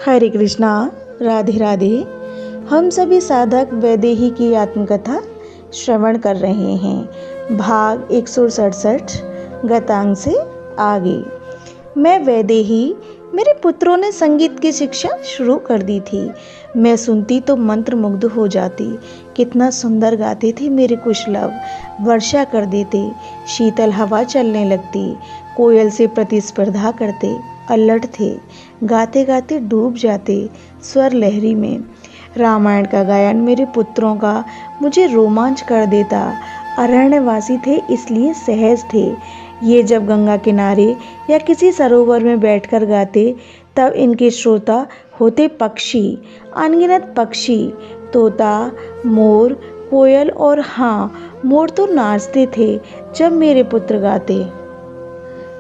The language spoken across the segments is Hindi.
हरे कृष्णा, राधे राधे। हम सभी साधक वैदेही की आत्मकथा श्रवण कर रहे हैं। भाग 167 गतांग से आगे। मैं वैदेही, मेरे पुत्रों ने संगीत की शिक्षा शुरू कर दी थी। मैं सुनती तो मंत्रमुग्ध हो जाती। कितना सुंदर गाते थे मेरे कुशलव। वर्षा कर देते, शीतल हवा चलने लगती, कोयल से प्रतिस्पर्धा करते, अल्लड़ थे, गाते गाते डूब जाते स्वर लहरी में। रामायण का गायन मेरे पुत्रों का मुझे रोमांच कर देता। अरण्यवासी थे इसलिए सहज थे। ये जब गंगा किनारे या किसी सरोवर में बैठकर गाते तब इनके श्रोता होते पक्षी, अनगिनत पक्षी, तोता, मोर, कोयल और हाँ, मोर तो नाचते थे जब मेरे पुत्र गाते।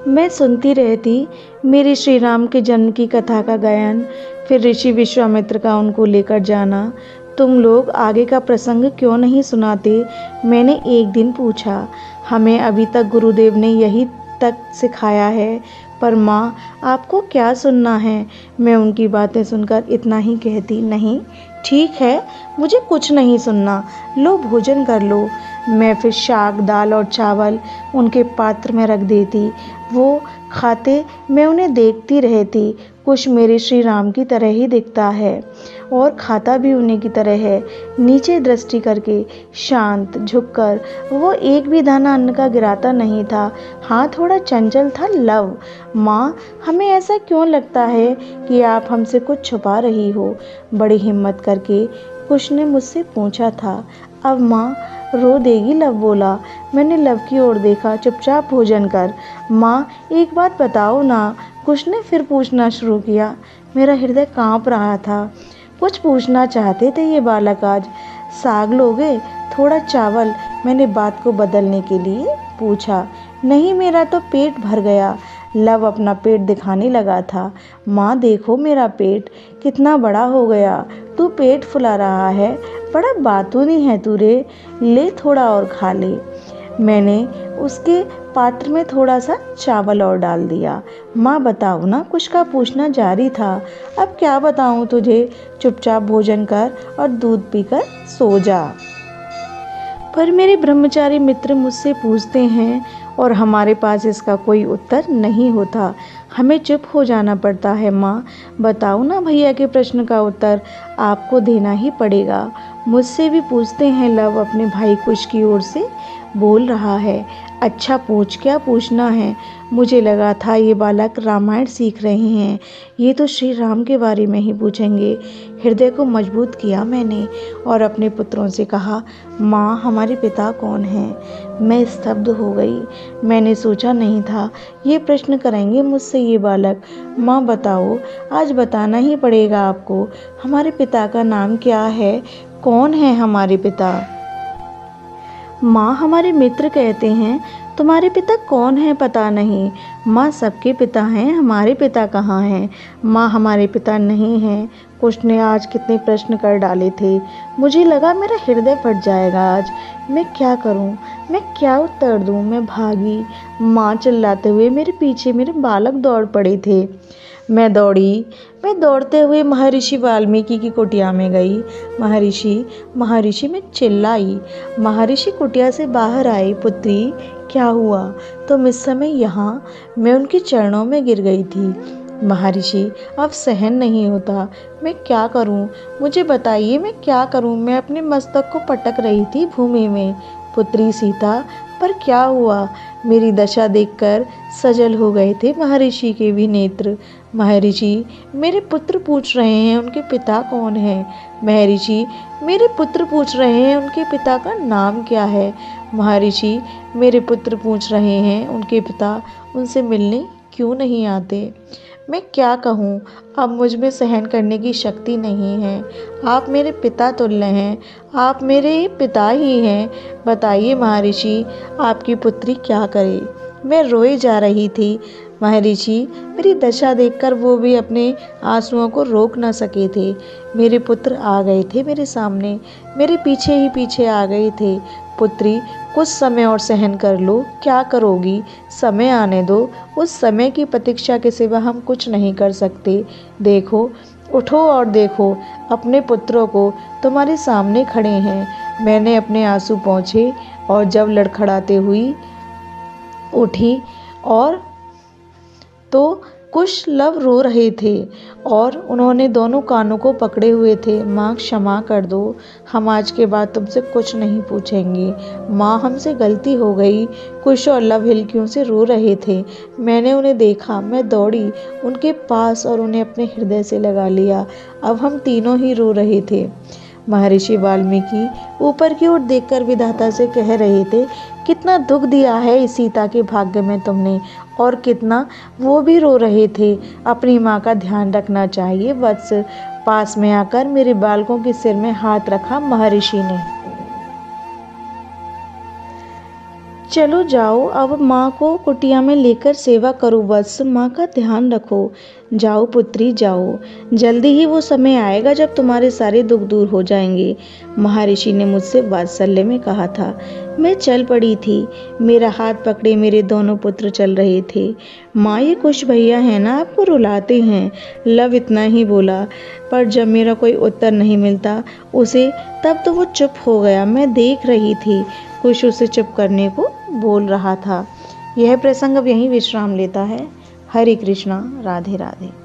मैं सुनती रहती मेरे श्री राम के जन्म की कथा का गायन, फिर ऋषि विश्वामित्र का उनको लेकर जाना। तुम लोग आगे का प्रसंग क्यों नहीं सुनाते? मैंने एक दिन पूछा। हमें अभी तक गुरुदेव ने यही तक सिखाया है, पर माँ आपको क्या सुनना है? मैं उनकी बातें सुनकर इतना ही कहती, नहीं ठीक है, मुझे कुछ नहीं सुनना, लो भोजन कर लो। मैं फिर शाक, दाल और चावल उनके पात्र में रख देती। वो खाते, मैं उन्हें देखती रहती। कुछ मेरे श्री राम की तरह ही दिखता है और खाता भी उन्हीं की तरह है। नीचे दृष्टि करके, शांत झुककर, वो एक भी दाना अन्न का गिराता नहीं था। हाँ, थोड़ा चंचल था लव। माँ, हमें ऐसा क्यों लगता है कि आप हमसे कुछ छुपा रही हो? बड़ी हिम्मत करके कुश ने मुझसे पूछा था। अब माँ रो देगी, लव बोला। मैंने लव की ओर देखा। चुपचाप भोजन कर। माँ एक बात बताओ ना, कुश ने फिर पूछना शुरू किया। मेरा हृदय कांप रहा था। कुछ पूछना चाहते थे ये बालक आज। साग लोगे? थोड़ा चावल, मैंने बात को बदलने के लिए पूछा। नहीं, मेरा तो पेट भर गया। लव अपना पेट दिखाने लगा था। माँ देखो मेरा पेट कितना बड़ा हो गया। तू पेट फुला रहा है, बड़ा बातूनी है तू रे। ले थोड़ा और खा ले। मैंने उसके पात्र में थोड़ा सा चावल और डाल दिया। माँ बताओ ना, कुछ का पूछना जारी था। अब क्या बताऊँ तुझे? चुपचाप भोजन कर और दूध पीकर सो जा। पर मेरे ब्रह्मचारी मित्र मुझसे पूछते हैं और हमारे पास इसका कोई उत्तर नहीं होता। हमें चुप हो जाना पड़ता है। माँ बताओ ना, भैया के प्रश्न का उत्तर आपको देना ही पड़ेगा। मुझसे भी पूछते हैं। लव अपने भाई कुश की ओर से बोल रहा है। अच्छा पूछ, क्या पूछना है? मुझे लगा था ये बालक रामायण सीख रहे हैं, ये तो श्री राम के बारे में ही पूछेंगे। हृदय को मजबूत किया मैंने और अपने पुत्रों से कहा, माँ हमारे पिता कौन हैं? मैं स्तब्ध हो गई। मैंने सोचा नहीं था ये प्रश्न करेंगे मुझसे ये बालक। माँ बताओ, आज बताना ही पड़ेगा आपको। हमारे पिता का नाम क्या है? कौन है हमारे पिता? माँ हमारे मित्र कहते हैं तुम्हारे पिता कौन है पता नहीं। माँ सबके पिता हैं, हमारे पिता कहाँ हैं? माँ हमारे पिता नहीं हैं। कुश ने आज कितने प्रश्न कर डाले थे। मुझे लगा मेरा हृदय फट जाएगा आज। मैं क्या करूं? मैं क्या उत्तर दूं? मैं भागी। माँ चिल्लाते हुए मेरे पीछे मेरे बालक दौड़ पड़े थे। मैं दौड़ते हुए महर्षि वाल्मीकि की कुटिया में गई। महर्षि मैं चिल्लाई। महर्षि कुटिया से बाहर आए। पुत्री क्या हुआ? तुम इस समय यहाँ? मैं उनके चरणों में गिर गई थी। महर्षि अब सहन नहीं होता, मैं क्या करूं? मुझे बताइए मैं क्या करूं? मैं अपने मस्तक को पटक रही थी भूमि में। पुत्री सीता, पर क्या हुआ? मेरी दशा देखकर सजल हो गए थे महर्षि के भी नेत्र। महर्षि मेरे पुत्र पूछ रहे हैं उनके पिता कौन है। महर्षि मेरे पुत्र पूछ रहे हैं उनके पिता का नाम क्या है। महर्षि मेरे पुत्र पूछ रहे हैं उनके पिता उनसे मिलने क्यों नहीं आते। मैं क्या कहूँ? अब मुझ में सहन करने की शक्ति नहीं है। आप मेरे पिता तुल्य हैं, आप मेरे पिता ही हैं। बताइए महर्षि, आपकी पुत्री क्या करे? मैं रोए जा रही थी। महर्षि मेरी दशा देखकर वो भी अपने आंसुओं को रोक न सके थे। मेरे पुत्र आ गए थे मेरे सामने, मेरे पीछे ही पीछे आ गए थे। पुत्री कुछ समय और सहन कर लो। क्या करोगी? समय आने दो। उस समय की प्रतीक्षा के सिवा हम कुछ नहीं कर सकते। देखो उठो और देखो, अपने पुत्रों को तुम्हारे सामने खड़े हैं। मैंने अपने आंसू पोंछे और जब लड़खड़ाते हुई उठी और तो कुशलव रो रहे थे और उन्होंने दोनों कानों को पकड़े हुए थे। माँ, क्षमा कर दो, हम आज के बाद तुमसे कुछ नहीं पूछेंगे। माँ, हमसे गलती हो गई। कुश और लव हिल्कियों से रो रहे थे। मैंने उन्हें देखा, मैं दौड़ी उनके पास और उन्हें अपने हृदय से लगा लिया। अब हम तीनों ही रो रहे थे। महर्षि वाल्मीकि ऊपर की ओर देखकर विधाता से कह रहे थे, कितना दुख दिया है इस सीता के भाग्य में तुमने, और कितना। वो भी रो रहे थे। अपनी माँ का ध्यान रखना चाहिए वत्स। पास में आकर मेरे बालकों के सिर में हाथ रखा महर्षि ने। चलो जाओ, अब माँ को कुटिया में लेकर सेवा करो वत्स। माँ का ध्यान रखो। जाओ पुत्री जाओ, जल्दी ही वो समय आएगा जब तुम्हारे सारे दुख दूर हो जाएंगे। महर्षि ने मुझसे वात्सल्य में कहा था। मैं चल पड़ी थी। मेरा हाथ पकड़े मेरे दोनों पुत्र चल रहे थे। माँ, ये कुश भैया है ना, आपको रुलाते हैं। लव इतना ही बोला, पर जब मेरा कोई उत्तर नहीं मिलता उसे, तब तो वो चुप हो गया। मैं देख रही थी, कुश उसे चुप करने को बोल रहा था। यह प्रसंग अब यहीं विश्राम लेता है। हरे कृष्णा, राधे राधे।